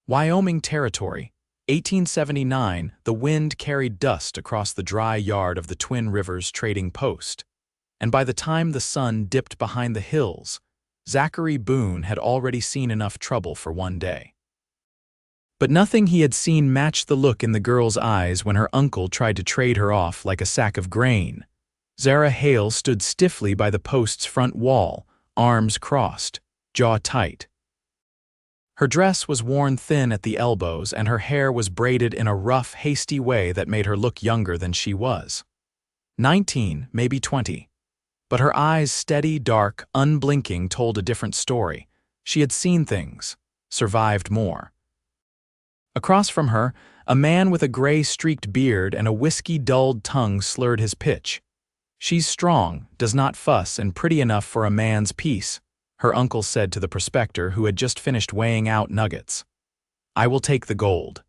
Wyoming Territory, 1879. The wind carried dust across the dry yard of the Twin Rivers trading post, and by the time the sun dipped behind the hills, Zachary Boone had already seen enough trouble for one day. But nothing he had seen matched the look in the girl's eyes when her uncle tried to trade her off like a sack of grain. Zara Hale stood stiffly by the post's front wall, arms crossed, jaw tight. Her dress was worn thin at the elbows, and her hair was braided in a rough, hasty way that made her look younger than she was. 19, maybe 20. But her eyes, steady, dark, unblinking, told a different story. She had seen things, survived more. Across from her, a man with a gray-streaked beard and a whiskey-dulled tongue slurred his pitch. "She's strong, does not fuss, and pretty enough for a man's piece," her uncle said to the prospector who had just finished weighing out nuggets. "I will take the gold.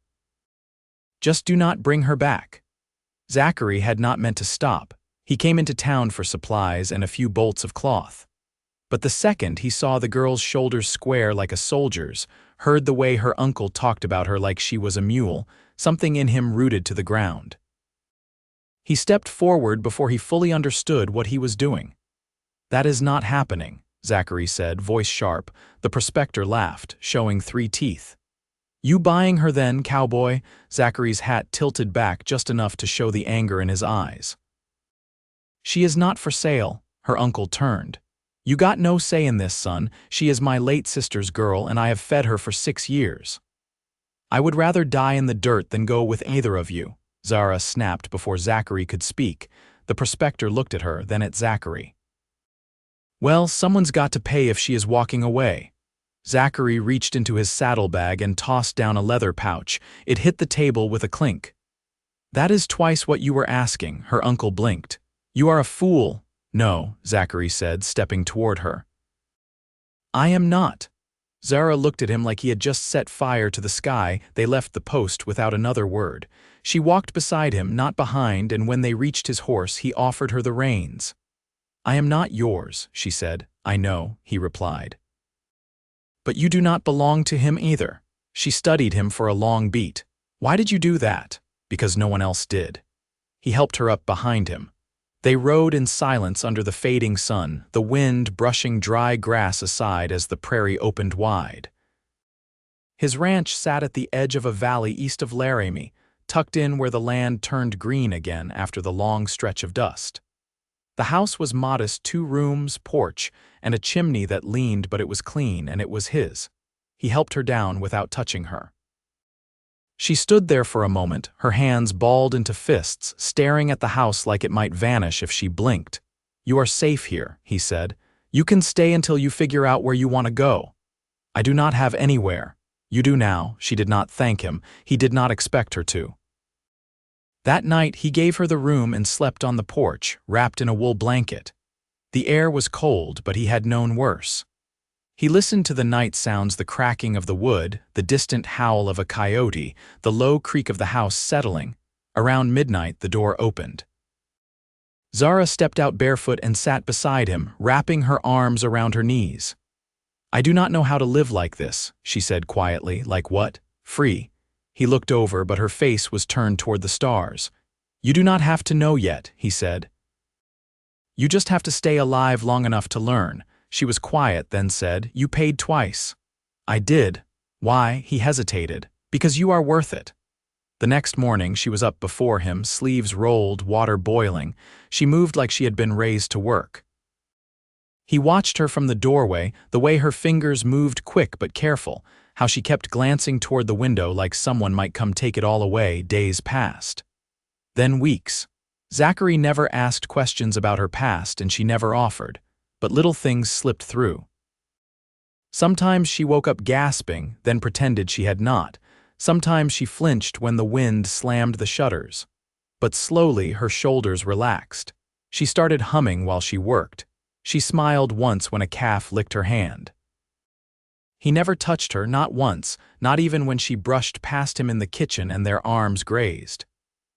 Just do not bring her back." Zachary had not meant to stop. He came into town for supplies and a few bolts of cloth. But the second he saw the girl's shoulders square like a soldier's, heard the way her uncle talked about her like she was a mule, something in him rooted to the ground. He stepped forward before he fully understood what he was doing. "That is not happening," Zachary said, voice sharp. The prospector laughed, showing 3 teeth. "You buying her then, cowboy?" Zachary's hat tilted back just enough to show the anger in his eyes. "She is not for sale," her uncle turned. "You got no say in this, son. She is my late sister's girl, and I have fed her for 6 years. I would rather die in the dirt than go with either of you," Zara snapped before Zachary could speak. The prospector looked at her, then at Zachary. "Well, someone's got to pay if she is walking away." Zachary reached into his saddlebag and tossed down a leather pouch. It hit the table with a clink. "That is twice what you were asking," her uncle blinked. "You are a fool." "No," Zachary said, stepping toward her. "I am not." Zara looked at him like he had just set fire to the sky. They left the post without another word. She walked beside him, not behind, and when they reached his horse, he offered her the reins. "I am not yours," she said. "I know," he replied. "But you do not belong to him either." She studied him for a long beat. "Why did you do that?" "Because no one else did." He helped her up behind him. They rode in silence under the fading sun, the wind brushing dry grass aside as the prairie opened wide. His ranch sat at the edge of a valley east of Laramie, tucked in where the land turned green again after the long stretch of dust. The house was modest, 2 rooms, porch, and a chimney that leaned, but it was clean, and it was his. He helped her down without touching her. She stood there for a moment, her hands balled into fists, staring at the house like it might vanish if she blinked. "You are safe here," he said. "You can stay until you figure out where you want to go." "I do not have anywhere." "You do now." She did not thank him. He did not expect her to. That night he gave her the room and slept on the porch, wrapped in a wool blanket. The air was cold, but he had known worse. He listened to the night sounds, the cracking of the wood, the distant howl of a coyote, the low creak of the house settling. Around midnight, the door opened. Zara stepped out barefoot and sat beside him, wrapping her arms around her knees. "I do not know how to live like this," she said quietly. "Like what?" "Free." He looked over, but her face was turned toward the stars. "You do not have to know yet," he said. "You just have to stay alive long enough to learn." She was quiet, then said, "You paid twice." "I did." "Why?" He hesitated. "Because you are worth it." The next morning she was up before him, sleeves rolled, water boiling. She moved like she had been raised to work. He watched her from the doorway, the way her fingers moved, quick but careful, how she kept glancing toward the window like someone might come take it all away. Days passed. Then weeks. Zachary never asked questions about her past, and she never offered. But little things slipped through. Sometimes she woke up gasping, then pretended she had not. Sometimes she flinched when the wind slammed the shutters. But slowly her shoulders relaxed. She started humming while she worked. She smiled once when a calf licked her hand. He never touched her, not once, not even when she brushed past him in the kitchen and their arms grazed.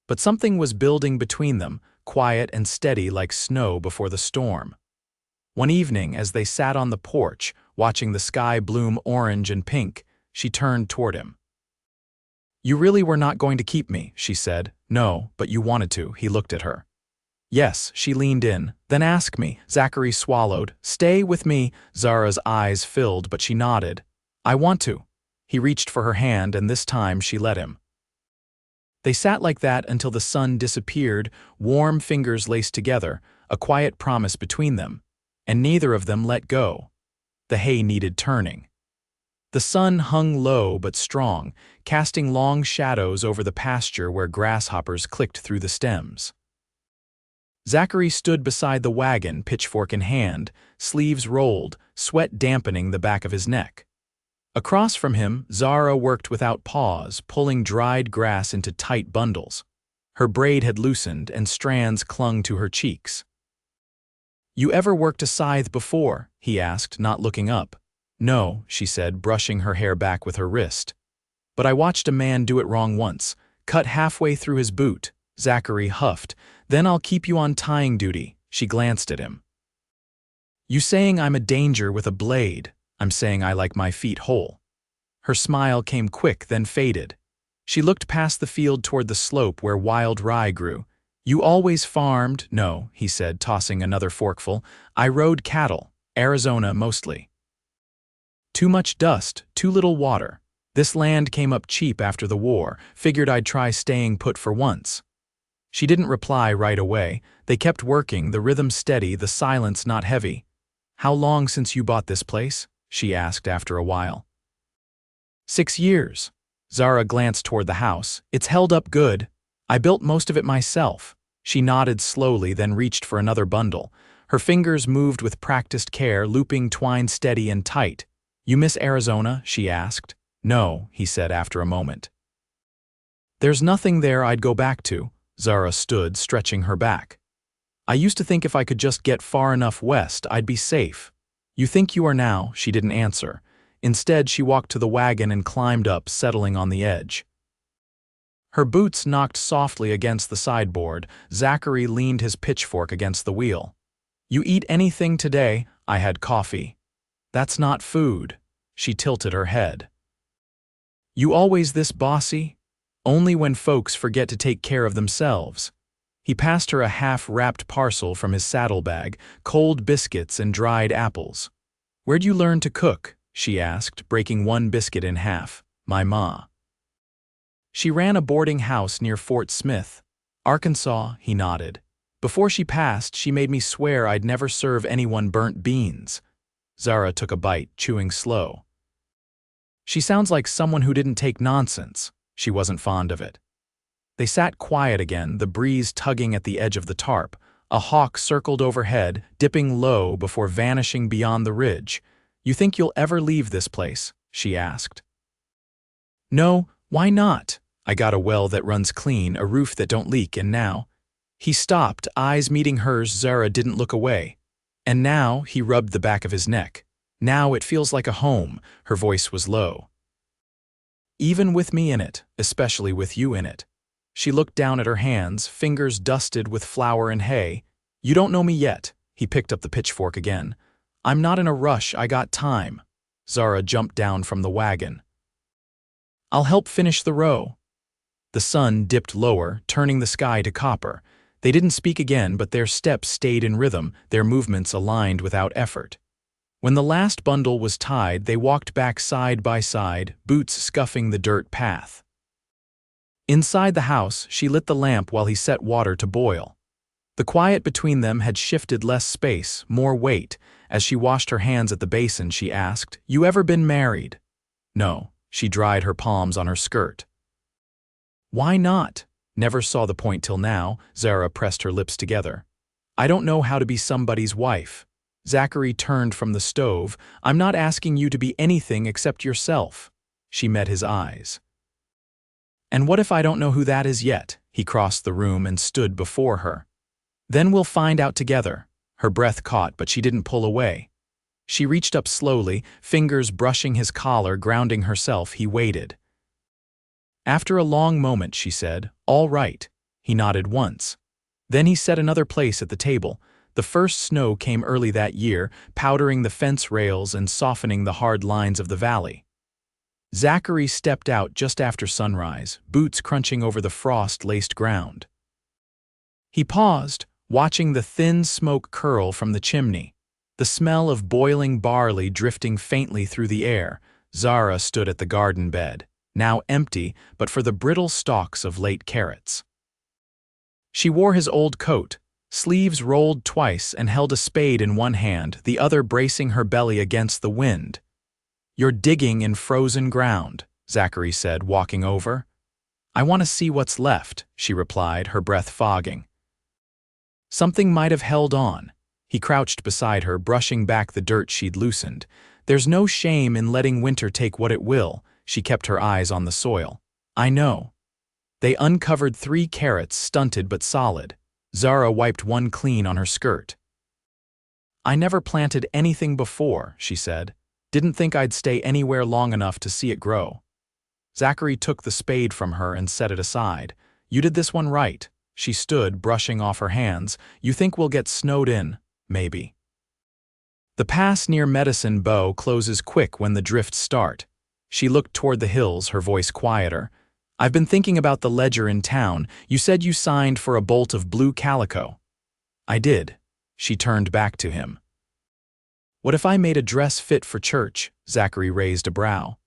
But something was building between them, quiet and steady like snow before the storm. One evening, as they sat on the porch, watching the sky bloom orange and pink, she turned toward him. You really were not going to keep me, she said. No, but you wanted to, he looked at her. Yes, she leaned in. Then ask me, Zachary swallowed. Stay with me, Zara's eyes filled, but she nodded. I want to. He reached for her hand, and this time she let him. They sat like that until the sun disappeared, warm fingers laced together, a quiet promise between them, and neither of them let go. The hay needed turning. The sun hung low but strong, casting long shadows over the pasture where grasshoppers clicked through the stems. Zachary stood beside the wagon, pitchfork in hand, sleeves rolled, sweat dampening the back of his neck. Across from him, Zara worked without pause, pulling dried grass into tight bundles. Her braid had loosened, and strands clung to her cheeks. You ever worked a scythe before? He asked, not looking up. No, she said, brushing her hair back with her wrist. But I watched a man do it wrong once, cut halfway through his boot. Zachary huffed. Then I'll keep you on tying duty. She glanced at him. You saying I'm a danger with a blade. I'm saying I like my feet whole. Her smile came quick, then faded. She looked past the field toward the slope where wild rye grew. You always farmed? No, he said, tossing another forkful. I rode cattle, Arizona mostly. Too much dust, too little water. This land came up cheap after the war, figured I'd try staying put for once. She didn't reply right away. They kept working, the rhythm steady, the silence not heavy. How long since you bought this place? She asked after a while. 6 years. Zara glanced toward the house. It's held up good. I built most of it myself. She nodded slowly, then reached for another bundle. Her fingers moved with practiced care, looping twine steady and tight. You miss Arizona? She asked. No, he said after a moment. There's nothing there I'd go back to. Zara stood, stretching her back. I used to think if I could just get far enough west, I'd be safe. You think you are now? She didn't answer. Instead, she walked to the wagon and climbed up, settling on the edge. Her boots knocked softly against the sideboard. Zachary leaned his pitchfork against the wheel. You eat anything today? I had coffee. That's not food. She tilted her head. You always this bossy? Only when folks forget to take care of themselves. He passed her a half-wrapped parcel from his saddlebag, cold biscuits and dried apples. Where'd you learn to cook? She asked, breaking one biscuit in half. My ma. She ran a boarding house near Fort Smith. Arkansas, he nodded. Before she passed, she made me swear I'd never serve anyone burnt beans. Zara took a bite, chewing slow. She sounds like someone who didn't take nonsense. She wasn't fond of it. They sat quiet again, the breeze tugging at the edge of the tarp. A hawk circled overhead, dipping low before vanishing beyond the ridge. You think you'll ever leave this place? She asked. No, why not? I got a well that runs clean, a roof that don't leak, and now... He stopped, eyes meeting hers. Zara didn't look away. And now, he rubbed the back of his neck. Now it feels like a home. Her voice was low. Even with me in it, especially with you in it. She looked down at her hands, fingers dusted with flour and hay. You don't know me yet. He picked up the pitchfork again. I'm not in a rush, I got time. Zara jumped down from the wagon. I'll help finish the row. The sun dipped lower, turning the sky to copper. They didn't speak again, but their steps stayed in rhythm, their movements aligned without effort. When the last bundle was tied, they walked back side by side, boots scuffing the dirt path. Inside the house, she lit the lamp while he set water to boil. The quiet between them had shifted less space, more weight. As she washed her hands at the basin, she asked, You ever been married? No. She dried her palms on her skirt. Why not? Never saw the point till now. Zara pressed her lips together. I don't know how to be somebody's wife. Zachary turned from the stove. I'm not asking you to be anything except yourself. She met his eyes. And what if I don't know who that is yet? He crossed the room and stood before her. Then we'll find out together. Her breath caught, but she didn't pull away. She reached up slowly, fingers brushing his collar, grounding herself. He waited. After a long moment, she said, All right. He nodded once. Then he set another place at the table. The first snow came early that year, powdering the fence rails and softening the hard lines of the valley. Zachary stepped out just after sunrise, boots crunching over the frost-laced ground. He paused, watching the thin smoke curl from the chimney, the smell of boiling barley drifting faintly through the air. Zara stood at the garden bed, now empty but for the brittle stalks of late carrots. She wore his old coat, sleeves rolled twice, and held a spade in one hand, the other bracing her belly against the wind. "You're digging in frozen ground," Zachary said, walking over. "I want to see what's left," she replied, her breath fogging. Something might have held on. He crouched beside her, brushing back the dirt she'd loosened. "There's no shame in letting winter take what it will," she kept her eyes on the soil. "I know." They uncovered 3 carrots, stunted but solid. Zara wiped one clean on her skirt. "I never planted anything before," she said. "Didn't think I'd stay anywhere long enough to see it grow." Zachary took the spade from her and set it aside. "You did this one right." She stood, brushing off her hands. "You think we'll get snowed in? Maybe." The pass near Medicine Bow closes quick when the drifts start. She looked toward the hills, her voice quieter. "I've been thinking about the ledger in town. You said you signed for a bolt of blue calico." "I did." She turned back to him. "What if I made a dress fit for church?" Zachary raised a brow.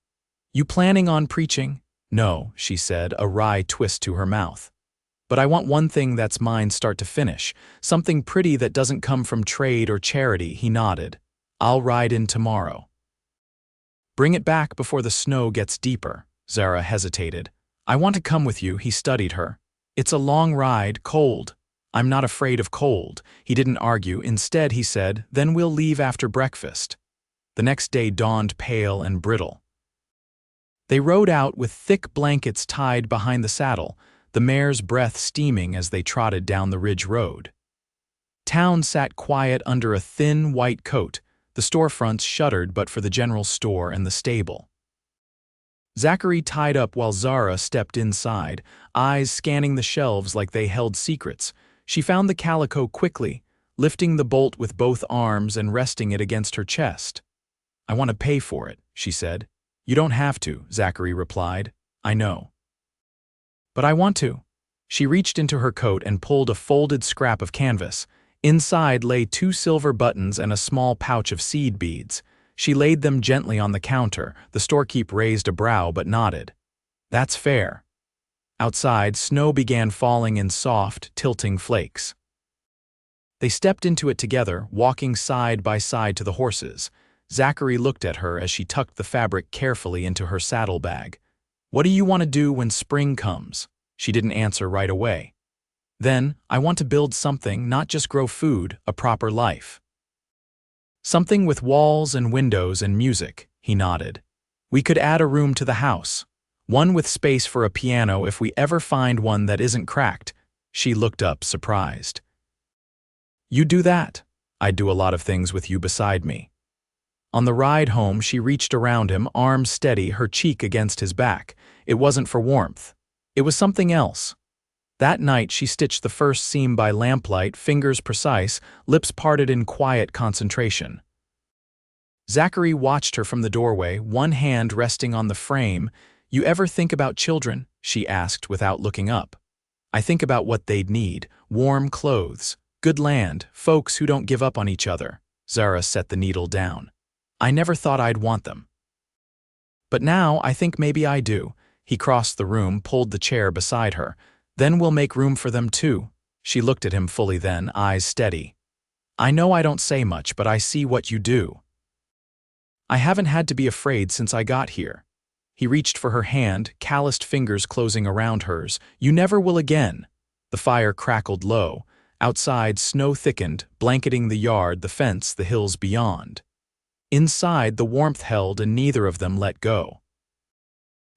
"You planning on preaching?" "No," she said, a wry twist to her mouth. "But I want one thing that's mine start to finish. Something pretty that doesn't come from trade or charity." He nodded. "I'll ride in tomorrow." "Bring it back before the snow gets deeper." Zara hesitated. "I want to come with you," he studied her. "It's a long ride, cold." "I'm not afraid of cold." He didn't argue. Instead, he said, "Then we'll leave after breakfast." The next day dawned pale and brittle. They rode out with thick blankets tied behind the saddle, the mare's breath steaming as they trotted down the ridge road. Town sat quiet under a thin white coat, the storefronts shuttered but for the general store and the stable. Zachary tied up while Zara stepped inside, eyes scanning the shelves like they held secrets. She found the calico quickly, lifting the bolt with both arms and resting it against her chest. "I want to pay for it," she said. "You don't have to," Zachary replied. "I know." "But I want to." She reached into her coat and pulled a folded scrap of canvas. Inside lay 2 silver buttons and a small pouch of seed beads. She laid them gently on the counter. The storekeep raised a brow but nodded. "That's fair." Outside, snow began falling in soft, tilting flakes. They stepped into it together, walking side by side to the horses. Zachary looked at her as she tucked the fabric carefully into her saddlebag. "What do you want to do when spring comes?" She didn't answer right away. "Then, I want to build something, not just grow food, a proper life. Something with walls and windows and music," he nodded. "We could add a room to the house. One with space for a piano if we ever find one that isn't cracked." She looked up, surprised. "You do that?" "I'd do a lot of things with you beside me." On the ride home, she reached around him, arms steady, her cheek against his back. It wasn't for warmth. It was something else. That night, she stitched the first seam by lamplight, fingers precise, lips parted in quiet concentration. Zachary watched her from the doorway, one hand resting on the frame. "You ever think about children?" she asked without looking up. "I think about what they'd need: warm clothes, good land, folks who don't give up on each other." Zara set the needle down. "I never thought I'd want them. But now I think maybe I do." He crossed the room, pulled the chair beside her. "Then we'll make room for them too." She looked at him fully then, eyes steady. "I know I don't say much, but I see what you do. I haven't had to be afraid since I got here." He reached for her hand, calloused fingers closing around hers. "You never will again." The fire crackled low. Outside, snow thickened, blanketing the yard, the fence, the hills beyond. Inside, the warmth held and neither of them let go.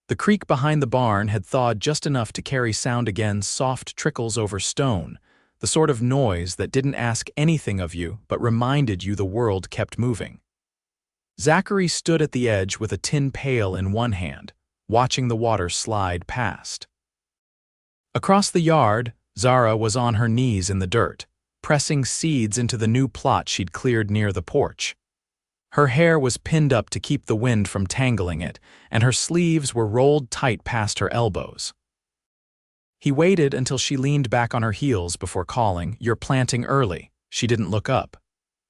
The creek behind the barn had thawed just enough to carry sound again, soft trickles over stone, the sort of noise that didn't ask anything of you but reminded you the world kept moving. Zachary stood at the edge with a tin pail in one hand, watching the water slide past. Across the yard, Zara was on her knees in the dirt, pressing seeds into the new plot she'd cleared near the porch. Her hair was pinned up to keep the wind from tangling it, and her sleeves were rolled tight past her elbows. He waited until she leaned back on her heels before calling, "You're planting early." She didn't look up.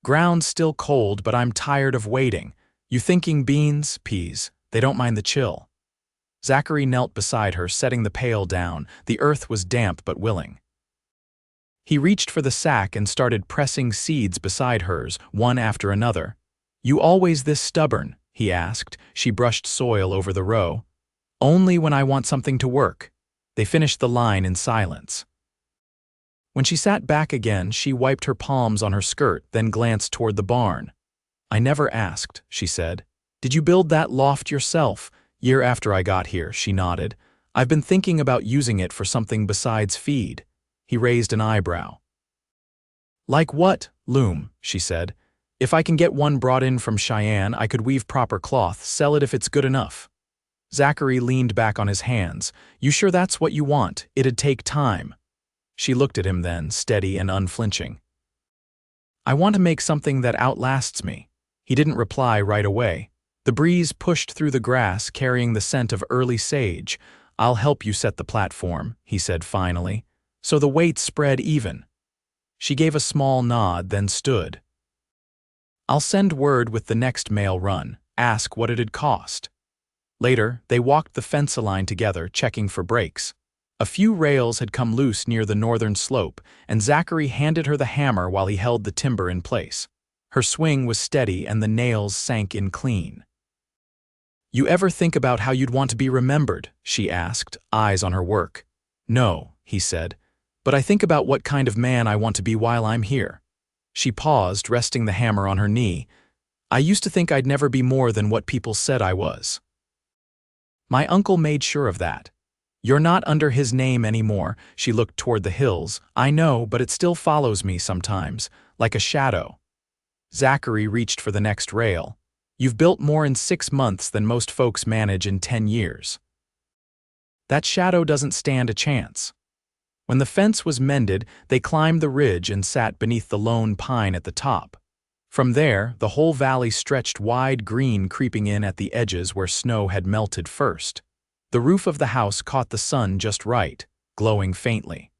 "Ground's still cold, but I'm tired of waiting. You thinking beans, peas? They don't mind the chill." Zachary knelt beside her, setting the pail down. The earth was damp but willing. He reached for the sack and started pressing seeds beside hers, one after another. "You always this stubborn?" he asked. She brushed soil over the row. "Only when I want something to work." They finished the line in silence. When she sat back again, she wiped her palms on her skirt, then glanced toward the barn. "I never asked," she said. "Did you build that loft yourself?" "Year after I got here," she nodded. "I've been thinking about using it for something besides feed." He raised an eyebrow. "Like what?" "Loom," she said. "If I can get one brought in from Cheyenne, I could weave proper cloth, sell it if it's good enough." Zachary leaned back on his hands. "You sure that's what you want? It'd take time." She looked at him then, steady and unflinching. "I want to make something that outlasts me." He didn't reply right away. The breeze pushed through the grass, carrying the scent of early sage. "I'll help you set the platform," he said finally, "so the weight spread even." She gave a small nod, then stood. "I'll send word with the next mail run. Ask what it'd cost." Later, they walked the fence line together, checking for breaks. A few rails had come loose near the northern slope, and Zachary handed her the hammer while he held the timber in place. Her swing was steady and the nails sank in clean. "You ever think about how you'd want to be remembered?" she asked, eyes on her work. "No," he said, "but I think about what kind of man I want to be while I'm here." She paused, resting the hammer on her knee. "I used to think I'd never be more than what people said I was. My uncle made sure of that. You're not under his name anymore." She looked toward the hills. "I know, but it still follows me sometimes, like a shadow." Zachary reached for the next rail. "You've built more in 6 months than most folks manage in 10 years. That shadow doesn't stand a chance." When the fence was mended, they climbed the ridge and sat beneath the lone pine at the top. From there, the whole valley stretched wide, green creeping in at the edges where snow had melted first. The roof of the house caught the sun just right, glowing faintly.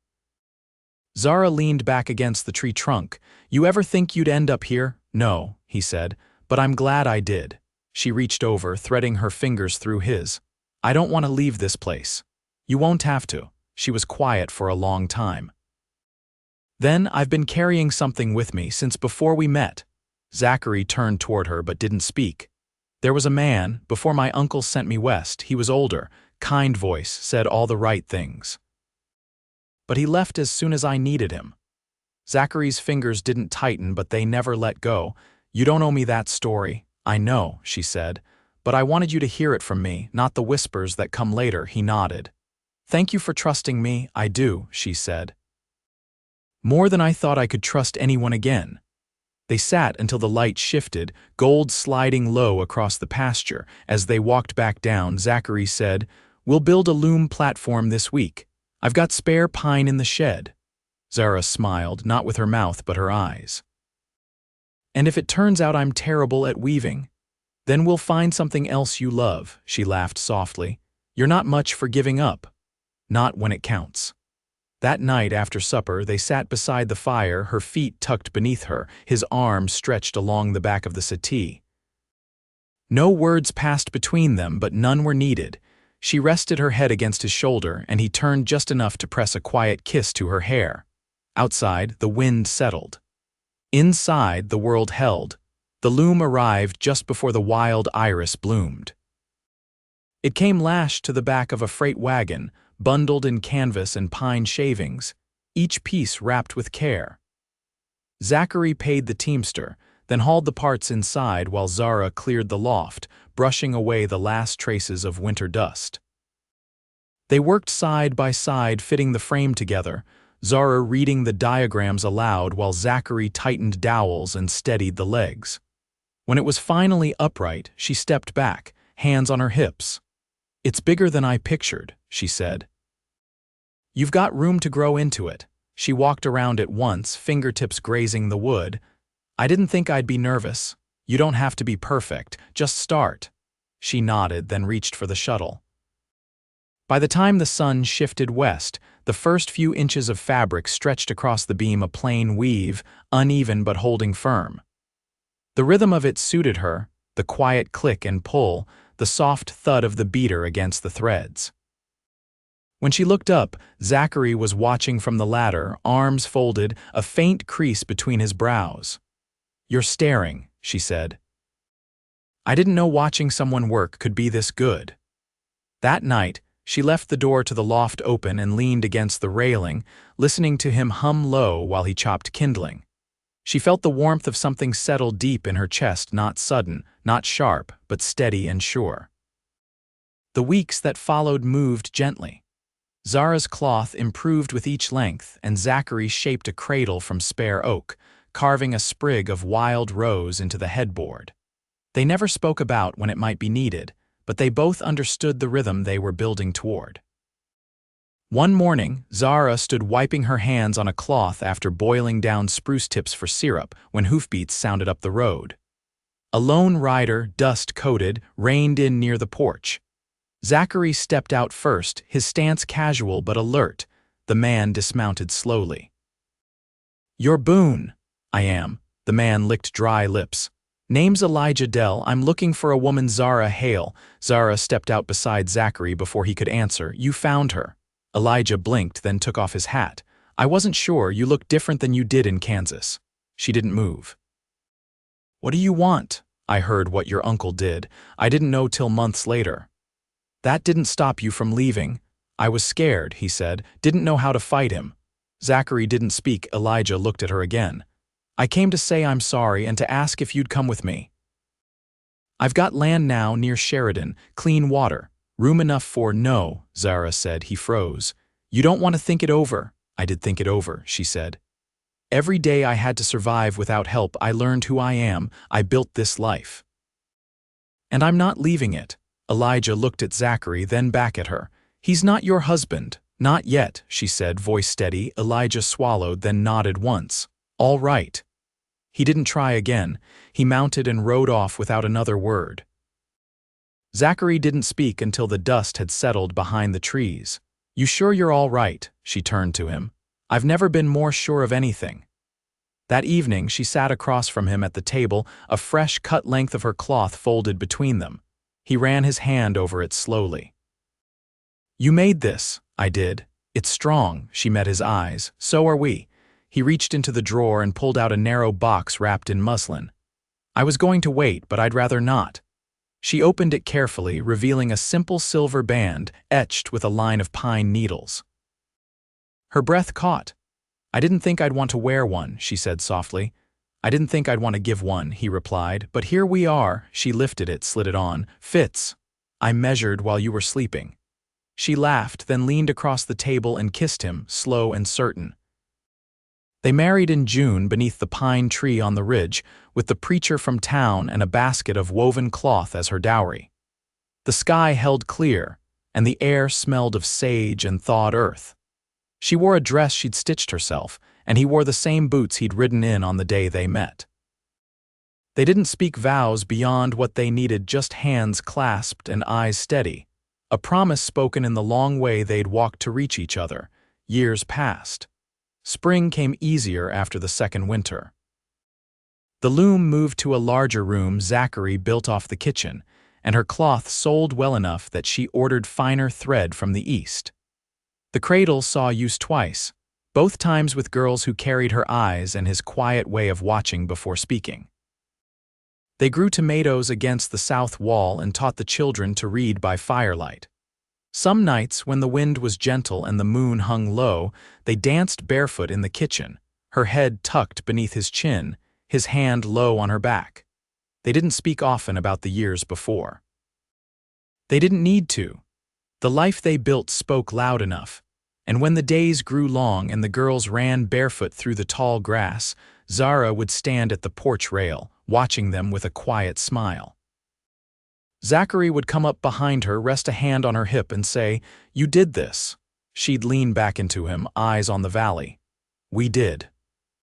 Zara leaned back against the tree trunk. "You ever think you'd end up here?" "No," he said, "but I'm glad I did." She reached over, threading her fingers through his. "I don't want to leave this place." "You won't have to." She was quiet for a long time. "Then I've been carrying something with me since before we met." Zachary turned toward her but didn't speak. "There was a man, before my uncle sent me west. He was older, kind voice, said all the right things. But he left as soon as I needed him." Zachary's fingers didn't tighten, but they never let go. "You don't owe me that story." "I know," she said, "but I wanted you to hear it from me, not the whispers that come later." He nodded. "Thank you for trusting me." "I do," she said. "More than I thought I could trust anyone again." They sat until the light shifted, gold sliding low across the pasture. As they walked back down, Zachary said, "We'll build a loom platform this week. I've got spare pine in the shed." Zara smiled, not with her mouth but her eyes. "And if it turns out I'm terrible at weaving, then we'll find something else you love." She laughed softly. "You're not much for giving up. Not when it counts." That night after supper, they sat beside the fire, her feet tucked beneath her, his arms stretched along the back of the settee. No words passed between them, but none were needed. She rested her head against his shoulder, and he turned just enough to press a quiet kiss to her hair. Outside, the wind settled. Inside, the world held. The loom arrived just before the wild iris bloomed. It came lashed to the back of a freight wagon, bundled in canvas and pine shavings, each piece wrapped with care. Zachary paid the teamster, then hauled the parts inside while Zara cleared the loft, brushing away the last traces of winter dust. They worked side by side, fitting the frame together, Zara reading the diagrams aloud while Zachary tightened dowels and steadied the legs. When it was finally upright, she stepped back, hands on her hips. "It's bigger than I pictured," she said. "You've got room to grow into it." She walked around it once, fingertips grazing the wood. "I didn't think I'd be nervous." You don't have to be perfect, just start. She nodded, then reached for the shuttle. By the time the sun shifted west, the first few inches of fabric stretched across the beam, a plain weave, uneven but holding firm. The rhythm of it suited her, the quiet click and pull, the soft thud of the beater against the threads. When she looked up, Zachary was watching from the ladder, arms folded, a faint crease between his brows. "You're staring," she said. "I didn't know watching someone work could be this good." That night, she left the door to the loft open and leaned against the railing, listening to him hum low while he chopped kindling. She felt the warmth of something settle deep in her chest, not sudden, not sharp, but steady and sure. The weeks that followed moved gently. Zara's cloth improved with each length, and Zachary shaped a cradle from spare oak, carving a sprig of wild rose into the headboard. They never spoke about when it might be needed, but they both understood the rhythm they were building toward. One morning, Zara stood wiping her hands on a cloth after boiling down spruce tips for syrup when hoofbeats sounded up the road. A lone rider, dust-coated, reined in near the porch. Zachary stepped out first, his stance casual but alert. The man dismounted slowly. "You're Boone." "I am." The man licked dry lips. "Name's Elijah Dell. I'm looking for a woman, Zara Hale." Zara stepped out beside Zachary before he could answer. "You found her." Elijah blinked, then took off his hat. "I wasn't sure. You look different than you did in Kansas." She didn't move. "What do you want?" "I heard what your uncle did. I didn't know till months later." "That didn't stop you from leaving." "I was scared," he said. "Didn't know how to fight him." Zachary didn't speak. Elijah looked at her again. "I came to say I'm sorry and to ask if you'd come with me. I've got land now near Sheridan, clean water, room enough for—" "No," Zara said. He froze. "You don't want to think it over?" "I did think it over," she said. "Every day I had to survive without help, I learned who I am. I built this life. And I'm not leaving it." Elijah looked at Zachary, then back at her. "He's not your husband." "Not yet," she said, voice steady. Elijah swallowed, then nodded once. "All right." He didn't try again. He mounted and rode off without another word. Zachary didn't speak until the dust had settled behind the trees. "You sure you're all right?" She turned to him. "I've never been more sure of anything." That evening, she sat across from him at the table, a fresh cut length of her cloth folded between them. He ran his hand over it slowly. "You made this." "I did. It's strong." She met his eyes. "So are we." He reached into the drawer and pulled out a narrow box wrapped in muslin. "I was going to wait, but I'd rather not." She opened it carefully, revealing a simple silver band etched with a line of pine needles. Her breath caught. "I didn't think I'd want to wear one," she said softly. "I didn't think I'd want to give one," he replied. "But here we are." She lifted it, slid it on. "Fits. I measured while you were sleeping." She laughed, then leaned across the table and kissed him, slow and certain. They married in June beneath the pine tree on the ridge, with the preacher from town and a basket of woven cloth as her dowry. The sky held clear, and the air smelled of sage and thawed earth. She wore a dress she'd stitched herself, and he wore the same boots he'd ridden in on the day they met. They didn't speak vows beyond what they needed, just hands clasped and eyes steady, a promise spoken in the long way they'd walked to reach each other. Years passed. Spring came easier after the second winter. The loom moved to a larger room Zachary built off the kitchen, and her cloth sold well enough that she ordered finer thread from the east. The cradle saw use twice, both times with girls who carried her eyes and his quiet way of watching before speaking. They grew tomatoes against the south wall and taught the children to read by firelight. Some nights, when the wind was gentle and the moon hung low, they danced barefoot in the kitchen, her head tucked beneath his chin, his hand low on her back. They didn't speak often about the years before. They didn't need to. The life they built spoke loud enough, and when the days grew long and the girls ran barefoot through the tall grass, Zara would stand at the porch rail, watching them with a quiet smile. Zachary would come up behind her, rest a hand on her hip, and say, "You did this." She'd lean back into him, eyes on the valley. "We did."